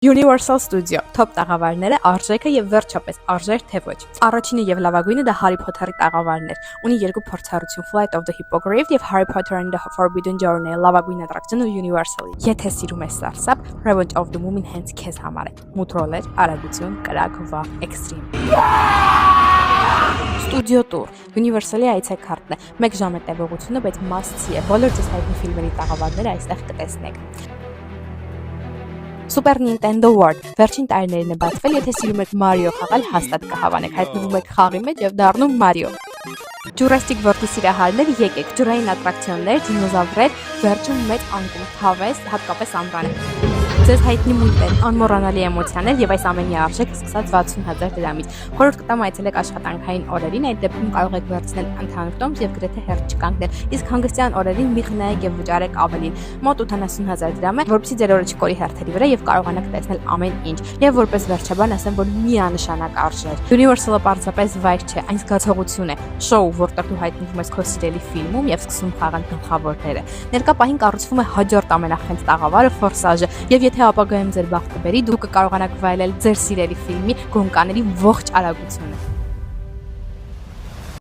Universal Studio, top տաղավարները, արժեքը եւ վերջապես արժեր թե ոչ։ Առաջինը եւ լավագույնը դա Harry Potter-ի տաղավարն էր։ Ունի երկու փորձառություն՝ Flight of the Hippogriff եւ Harry Potter and the Forbidden Journey, լավագույն ատրակցիոնը Universal-ի։ Եթե սիրում ես սարսափ, Revenge of the Moomin հենց քեզ համար է։ Մուտրոլեր, արագություն, կրակ, վախ, էքստրիմ։ Studio Tour Universal-ի այցեքարտն է։ 1 ժամ է տևողությունը, բայց must-see է։ Բոլոր ձեզ հայտնի ֆիլմերի տաղավարները այստեղ կտեսնեք։ Super Nintendo World վերջին տարիներին է բացվել, եթե սիրում եք Mario խաղալ, հաստատ կհավանեք, հայտնվում եք խաղի մեջ եւ դառնում Mario։ Jurassic World-ի սիրահարներ, եկեք, ջրային ատրակցիոններ, դինոզավրեր, վերջում մեծ անկում, հավես, հատկապես ամռանը։ Ձեզ հայտնի մուլտեր, անմոռանալի էմոցիաներ եւ այս ամենի արժեք սկսած 60,000 դրամից։ Խորհուրդ կտամ այցելեք աշխատանքային օրերին, այդ դեպքում կարող եք վերցնել ընդհանուր տոմս եւ գրեթե հերթ չկանգնել, իսկ հանգստյան օրերին մի խնայեք եւ վճարեք ավելին։ Մոտ 80,000 դրամ է, որպեսզի ձեր օրը չկորի հերթերի վրա եւ կարողանաք տեսնել ամեն ինչ։ Եվ որպես վերջաբան ասեմ, որ միանշանակ արժեր։ Universal-ը պարզապես վայր չէ, այն զգացողություն է, շոու, որտեղ դու հայտնվում ես քո սիրելի ֆիլմում եւ սկսում խաղալ գլխավորները։ Ներկա պահին կառուցվում է հաջորդ ամենախենց տաղավարը՝ Ֆորսաժը, եւ եթե ապագայում ձեր բախտը բերի, դուք կկարողանաք վայելել ձեր սիրելի ֆիլմի գոնկաների ողջ արագությունը։